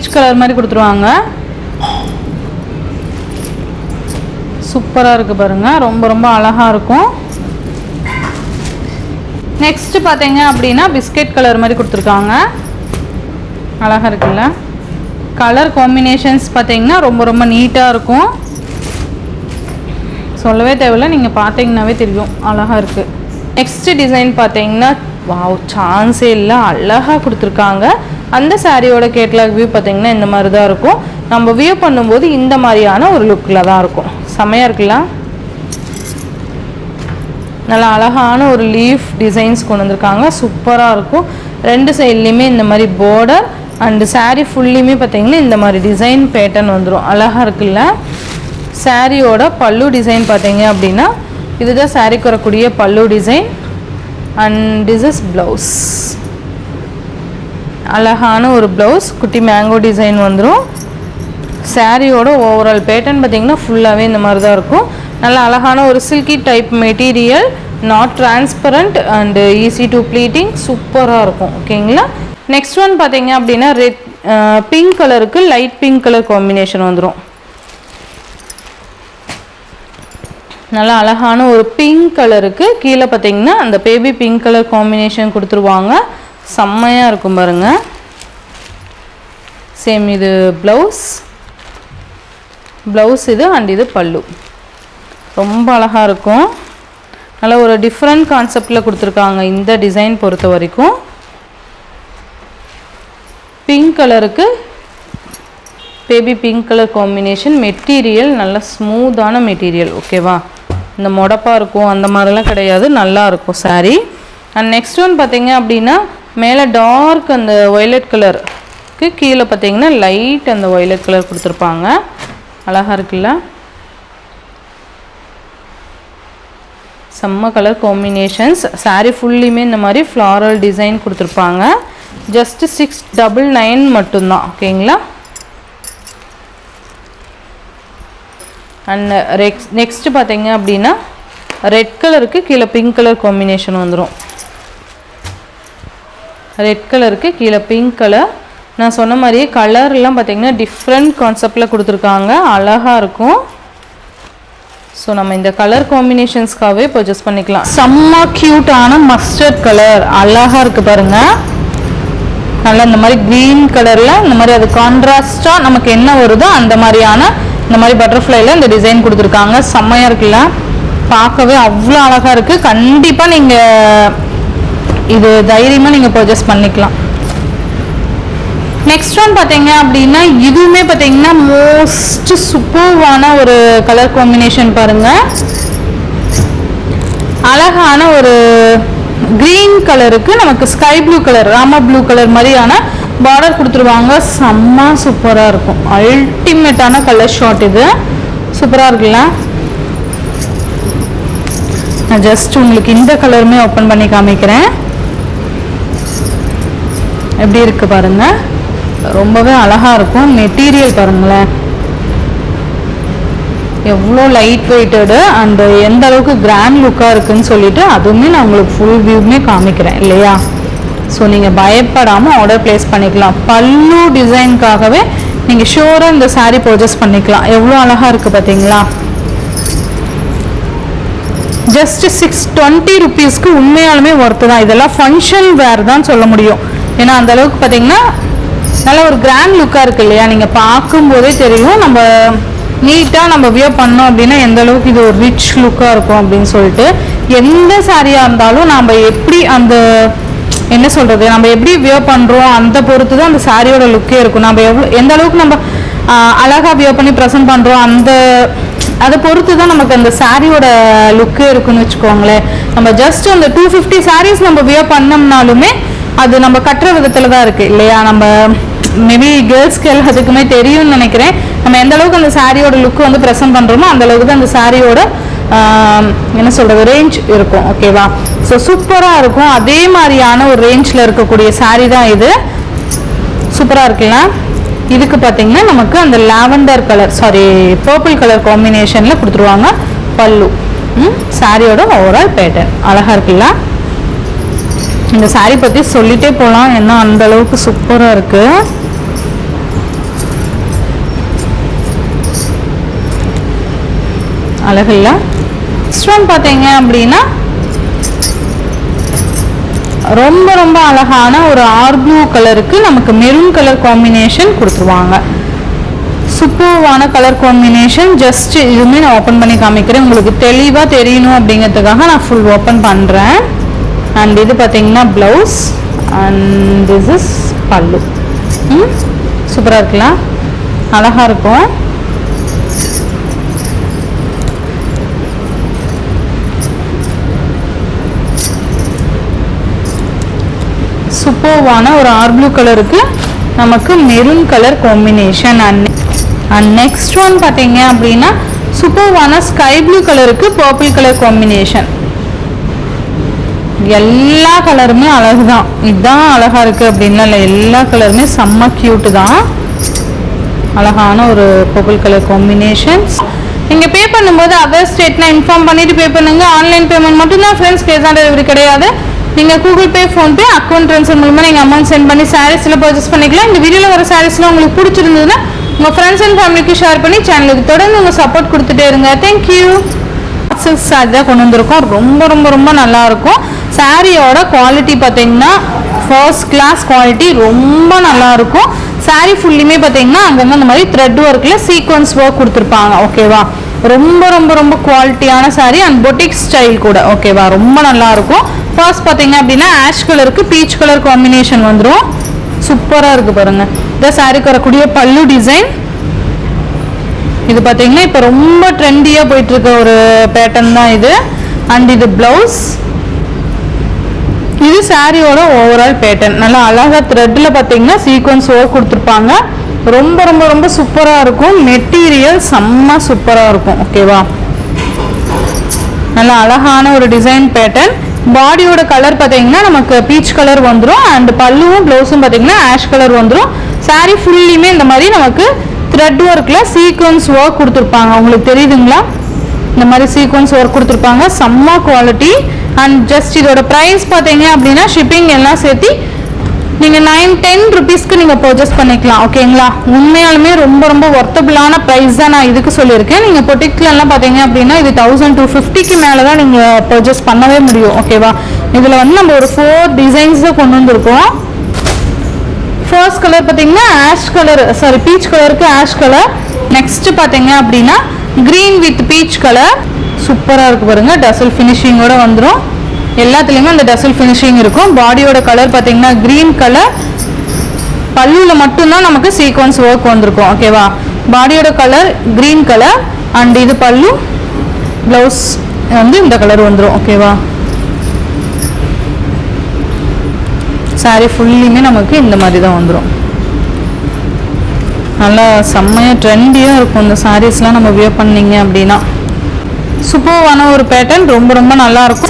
Peach colour மாதிரி கொடுத்துருவாங்க. சூப்பராக இருக்குது பாருங்கள், ரொம்ப ரொம்ப அழகாக இருக்கும். நெக்ஸ்ட்டு பார்த்தீங்க அப்படின்னா பிஸ்கெட் கலர் மாதிரி கொடுத்துருக்காங்க, அழகாக இருக்குல்ல. கலர் காம்பினேஷன்ஸ் பார்த்தீங்கன்னா ரொம்ப ரொம்ப நீட்டாக இருக்கும், சொல்லவே தேவையில்ல, நீங்கள் பார்த்தீங்கன்னாவே தெரியும் அழகாக இருக்குது. நெக்ஸ்ட்டு டிசைன் பார்த்தீங்கன்னா வாவ் சான்ஸே இல்லை, அழகாக கொடுத்துருக்காங்க. அந்த சாரியோட கேட்லாக் வியூ பார்த்தீங்கன்னா இந்த மாதிரி தான் இருக்கும். நம்ம வியூ பண்ணும்போது இந்த மாதிரியான ஒரு லுக்கில் தான் இருக்கும். செம்மையாக இருக்குல்ல, நல்லா அழகான ஒரு லீஃப் டிசைன்ஸ் கொண்டு வந்திருக்காங்க, சூப்பராக இருக்கும். ரெண்டு சைட்லேயுமே இந்த மாதிரி பார்டர் அண்டு சாரீ ஃபுல்லையுமே பார்த்தீங்கன்னா இந்த மாதிரி டிசைன் பேட்டர்ன் வந்துடும், அழகாக இருக்குல்ல. சாரியோட பல்லு டிசைன் பார்த்தீங்க அப்படின்னா இதுதான் சாரிக்கு வரக்கூடிய பல்லு design and this is blouse. அழகான ஒரு ப்ளவுஸ், குட்டி மேங்கோ டிசைன் வந்துடும். சாரியோட ஓவரால் பேட்டர்ன் பார்த்தீங்கன்னா ஃபுல்லாகவே இந்த மாதிரி தான் இருக்கும். நல்லா அழகான ஒரு silky type material, not transparent and easy to pleating, சூப்பராக இருக்கும். ஓகேங்களா. நெக்ஸ்ட் ஒன் பார்த்தீங்க அப்படின்னா ரெட் பிங்க் கலருக்கு லைட் பிங்க் கலர் காம்பினேஷன் வந்துடும். நல்லா அழகான ஒரு பிங்க் கலருக்கு கீழே பார்த்தீங்கன்னா அந்த பேபி பிங்க் கலர் காம்பினேஷன் கொடுத்துருவாங்க, செம்மையாக இருக்கும் பாருங்கள். சேம் இது ப்ளவுஸ் இது அண்ட் இது பல்லு, ரொம்ப அழகாக இருக்கும். நல்லா ஒரு டிஃப்ரெண்ட் கான்செப்டில் கொடுத்துருக்காங்க இந்த டிசைன் பொறுத்த வரைக்கும். பிங்க் கலருக்கு baby pink colour combination, material நல்ல ஸ்மூத்தான மெட்டீரியல், ஓகேவா. இந்த மொடப்பாக இருக்கும் அந்த மாதிரிலாம் கிடையாது, நல்லா இருக்கும் சாரீ. அண்ட் நெக்ஸ்ட் ஒன் பார்த்தீங்க அப்படின்னா மேலே டார்க் அந்த வயலட் கலருக்கு கீழே பார்த்தீங்கன்னா லைட் அந்த வயலட் கலர் கொடுத்துருப்பாங்க, அழகாக இருக்குல்ல. செம்ம கலர் காம்பினேஷன்ஸ். சாரீ ஃபுல்லியுமே இந்த மாதிரி ஃப்ளாரல் டிசைன் கொடுத்துருப்பாங்க. ஜஸ்ட் 699 மட்டும்தான், ஓகேங்களா. அண்ட் நெக்ஸ்ட்டு பார்த்தீங்க அப்படின்னா ரெட் கலருக்கு கீழே பிங்க் கலர் காம்பினேஷன் வந்துடும். ரெட் கலருக்கு கீழே பிங்க் கலர், நான் சொன்ன மாதிரியே கலர்லாம் பார்த்தீங்கன்னா டிஃப்ரெண்ட் கான்செப்டில் கொடுத்துருக்காங்க, அழகாக இருக்கும். ஸோ நம்ம இந்த கலர் காம்பினேஷன்ஸ்க்காகவே பர்ச்சேஸ் பண்ணிக்கலாம். செம்ம க்யூட்டான மஸ்டர்ட் கலர், அழகாக இருக்குது பாருங்கள். நல்லா இந்த மாதிரி க்ரீன் கலரில் இந்த மாதிரி அது கான்ட்ராஸ்டாக நமக்கு என்ன வருதோ அந்த மாதிரியான இந்த மாதிரி பட்டர்ஃப்ளைல இந்த டிசைன் கொடுத்துருக்காங்க, செம்மையாக இருக்குல்ல, பார்க்கவே அவ்வளோ அழகாக இருக்குது. கண்டிப்பாக நீங்கள் இது தைரியமாக நீங்கள் பர்ச்சேஸ் பண்ணிக்கலாம். நெக்ஸ்ட் ஒன் பார்த்தீங்க அப்படின்னா இதுவுமே பார்த்தீங்கன்னா மோஸ்ட் சூப்பர்வான ஒரு கலர் காம்பினேஷன் பாருங்கள். அழகான ஒரு க்ரீன் கலருக்கு நமக்கு sky blue colour, Rama blue colour மாதிரியான பார்டர் கொடுத்துருவாங்க, செம்ம சூப்பராக இருக்கும். அல்டிமேட்டான கலர் ஷார்ட் இது, சூப்பராக இருக்குல்ல. நான் ஜஸ்ட் உங்களுக்கு இந்த கலருமே ஓப்பன் பண்ணி காமிக்கிறேன், எப்படி இருக்கு பாருங்க, ரொம்பவே அழகாக இருக்கும். மெட்டீரியல் பாருங்களேன் எவ்வளோ லைட் வெயிட்டடு அண்டு எந்த அளவுக்கு கிராண்ட் லுக்காக இருக்குன்னு சொல்லிட்டு அதுவுமே நான் உங்களுக்கு ஃபுல் வியூமே காமிக்கிறேன் இல்லையா. ஸோ நீங்கள் பயப்படாமல் ஆர்டர் ப்ளேஸ் பண்ணிக்கலாம். பல்லு டிசைனுக்காகவே நீங்கள் ஷூராக இந்த சாரீ பர்ச்சேஸ் பண்ணிக்கலாம். எவ்வளோ அழகாக இருக்குது பார்த்தீங்களா. ஜஸ்ட் 620 ருபீஸ்க்கு உண்மையாலுமே ஒர்த்து தான். இதெல்லாம் ஃபங்க்ஷன் வேர் தான் சொல்ல முடியும். ஏன்னா அந்தளவுக்கு பார்த்தீங்கன்னா நல்ல ஒரு கிராண்ட் லுக்காக இருக்குது இல்லையா. நீங்கள் பார்க்கும்போதே தெரியும் நம்ம நீட்டாக நம்ம வியர் பண்ணோம் அப்படின்னா எந்த அளவுக்கு இது ஒரு ரிச் லுக்காக இருக்கும் அப்படின்னு சொல்லிட்டு. எந்த சாரியாக இருந்தாலும் நம்ம எப்படி அந்த என்ன சொல்கிறது நம்ம எப்படி வியர் பண்ணுறோம் அந்த பொறுத்து தான் அந்த சாரியோட லுக்கே இருக்கும். நம்ம எந்த அளவுக்கு நம்ம அழகாக வியர் பண்ணி ப்ரெசென்ட் பண்ணுறோம் அந்த அதை பொறுத்து தான் நமக்கு அந்த சாரியோட லுக்கே இருக்குன்னு வச்சுக்கோங்களேன். நம்ம ஜஸ்ட் அந்த 250 சாரீஸ் நம்ம வியர் பண்ணோம்னாலுமே அது நம்ம கட்டுற விதத்தில் தான் இருக்குது இல்லையா. நம்ம மேபி கேர்ள்ஸ்க்கு எல்லாத்துக்குமே தெரியும்னு நினைக்கிறேன். நம்ம எந்த அளவுக்கு அந்த சாரியோட லுக்கு வந்து ப்ரெசென்ட் பண்ணுறோமோ அந்த அளவுக்கு தான் அந்த சாரியோட என்ன சொல்கிறது ரேஞ்ச் இருக்கும். ஓகேவா. ஸோ சூப்பராக இருக்கும். அதே மாதிரியான ஒரு ரேஞ்சில் இருக்கக்கூடிய சாரீ தான் இது. சூப்பராக இருக்குல்ல. இதுக்கு பார்த்தீங்கன்னா நமக்கு அந்த லாவெண்டர் கலர் பர்பிள் கலர் காம்பினேஷனில் கொடுத்துருவாங்க பல்லு. சாரியோட ஓவரால் பேட்டர்ன் அழகாக இருக்குல்ல. இந்த சாரீ பற்றி சொல்லிட்டே போகலாம், ஏன்னா அந்த அளவுக்கு சூப்பராக இருக்குது. அழகில்ல. நெக்ஸ்ட் ஒன் பார்த்தீங்க அப்படின்னா ரொம்ப ரொம்ப அழகான ஒரு ஆர் ப்ளூ கலருக்கு நமக்கு மெரூன் கலர் காம்பினேஷன் கொடுத்துருவாங்க. சூப்பர்வான கலர் காம்பினேஷன். ஜஸ்ட் இதுவுமே நான் ஓப்பன் பண்ணி காமிக்கிறேன், உங்களுக்கு தெளிவாக தெரியணும் அப்படிங்கிறதுக்காக நான் ஃபுல் ஓப்பன் பண்ணுறேன். அண்ட் இது பார்த்தீங்கன்னா ப்ளவுஸ் அண்ட் திஸ் இஸ் பல்லு. சூப்பராக இருக்கலாம், அழகாக இருக்கும். சூப்பர்வான ஒரு ஆர் ப்ளூ கலருக்கு நமக்கு maroon colour combination. And next one பார்த்தீங்க அப்படின்னா சூப்பர்வான ஸ்கை ப்ளூ கலருக்கு பர்பிள் கலர் காம்பினேஷன். எல்லா கலருமே அழகு தான், இதுதான் அழகா இருக்கு அப்படின்னா இல்லை, எல்லா கலருமே செம்ம கியூட்டு தான். அழகான ஒரு பர்பிள் கலர் காம்பினேஷன்ஸ். நீங்கள் பே பண்ணும்போது அதர் ஸ்டேட்னா இன்ஃபார்ம் பண்ணிட்டு பே பண்ணுங்க. ஆன்லைன் பேமெண்ட் மட்டும்தான் ஃப்ரெண்ட்ஸ், கேஷ் ஆன் டெலிவரி கிடையாது. நீங்கள் Google Pay, PhonePe, account transfer மூலமாக நீங்கள் அமௌண்ட் சென்ட் பண்ணி சாரீஸில் பர்ச்சேஸ் பண்ணிக்கலாம். இந்த வீடியோவில் வர சாரீஸ்லாம் உங்களுக்கு பிடிச்சிருந்ததுன்னா உங்கள் ஃப்ரெண்ட்ஸ் அண்ட் ஃபேமிலிக்கு ஷேர் பண்ணி சேனலுக்கு தொடர்ந்து உங்கள் சப்போர்ட் கொடுத்துட்டே இருங்க. தேங்க்யூ. சில்க் சாரி தான் கொண்டு வந்திருக்கோம், ரொம்ப ரொம்ப ரொம்ப நல்லாயிருக்கும். சாரியோட குவாலிட்டி பார்த்தீங்கன்னா ஃபர்ஸ்ட் கிளாஸ் குவாலிட்டி, ரொம்ப நல்லாயிருக்கும். சாரி ஃபுல்லுமே பார்த்தீங்கன்னா அங்கங்கே அந்த மாதிரி த்ரெட் ஒர்க்கில் சீக்வன்ஸ் ஒர்க் கொடுத்துருப்பாங்க. ஓகேவா, ரொம்ப ரொம்ப ரொம்ப குவாலிட்டியான சாரி அண்ட் பொட்டிக் ஸ்டைல் கூட. ஓகேவா, ரொம்ப நல்லாயிருக்கும். ஃபர்ஸ்ட் பார்த்தீங்க அப்படின்னா ஆஷ் கலருக்கு பீச் கலர் காம்பினேஷன் வந்துடும். சூப்பராக இருக்குது பாருங்கள். இந்த சாரிக்கு வரக்கூடிய பல்லு டிசைன் இது பார்த்தீங்கன்னா இப்போ ரொம்ப ட்ரெண்டியாக போயிட்டுருக்க ஒரு பேட்டர்ன் தான் இது. அண்ட் இது ப்ளவுஸ், இது சாரியோட ஓவரால் பேட்டர்ன். நல்லா அழகாக த்ரெட்டில் பார்த்தீங்கன்னா சீக்வன்ஸ் ஒர்க் கொடுத்துருப்பாங்க. ரொம்ப ரொம்ப ரொம்ப சூப்பராக இருக்கும். மெட்டீரியல் செம்ம சூப்பராக இருக்கும். ஓகேவா, நல்லா அழகான ஒரு டிசைன் பேட்டர்ன். பாடியோட கலர் பார்த்தீங்கன்னா நமக்கு பீச் கலர் வந்துடும். அண்ட் பல்லுவும் ப்ளவுஸும் பார்த்தீங்கன்னா ஆஷ் கலர் வந்துடும். சாரி ஃபுல்லியுமே இந்த மாதிரி நமக்கு த்ரெட் ஒர்க்கில் சீக்வன்ஸ் ஒர்க் கொடுத்துருப்பாங்க. உங்களுக்கு தெரியுதுங்களா, இந்த மாதிரி சீக்வன்ஸ் ஒர்க் கொடுத்துருப்பாங்க. செம்ம குவாலிட்டி. அண்ட் ஜஸ்ட் இதோட ப்ரைஸ் பார்த்தீங்க அப்படின்னா ஷிப்பிங் எல்லாம் சேர்த்து நீங்கள் 9-10 ருபீஸ்க்கு நீங்கள் பர்ச்சேஸ் பண்ணிக்கலாம். ஓகேங்களா, உண்மையாலுமே ரொம்ப ரொம்ப ஒர்த்தபிளான ப்ரைஸ் தான் நான் இதுக்கு சொல்லியிருக்கேன். நீங்கள் பொட்டிக்லலாம் பார்த்தீங்க அப்படின்னா இது 1250க்கு மேலே தான் நீங்கள் பர்ச்சேஸ் பண்ணவே முடியும். ஓகேவா, இதில் வந்து நம்ம ஒரு 4 டிசைன்ஸ் தான் கொண்டு வந்திருக்கோம். ஃபர்ஸ்ட் கலர் பார்த்தீங்கன்னா ஆஷ் கலர், சாரி பீச் கலருக்கு ஆஷ் கலர். நெக்ஸ்ட் பார்த்தீங்க அப்படின்னா க்ரீன் வித் பீச் கலர். சூப்பராக இருக்கு பாருங்க, டசல் ஃபினிஷிங்கோட வந்துடும். எல்லாத்துலேயுமே அந்த டசல் ஃபினிஷிங் இருக்கும். பாடியோட கலர் பார்த்தீங்கன்னா க்ரீன் கலர். பல்லுவில் மட்டும்தான் நமக்கு சீக்வன்ஸ் ஒர்க் வந்திருக்கும். ஓகேவா, பாடியோட கலர் க்ரீன் கலர் அண்ட் இது பல்லு, ப்ளவுஸ் வந்து இந்த கலர் வந்துடும். ஓகேவா, சாரி ஃபுல்லுமே நமக்கு இந்த மாதிரி தான் வந்துடும். நல்லா செம்மையாக ட்ரெண்டியாக இருக்கும் இந்த சாரீஸ்லாம் நம்ம வியர் பண்ணிங்க அப்படின்னா. சூப்பர்வான ஒரு பேட்டர்ன், ரொம்ப ரொம்ப நல்லா இருக்கும்.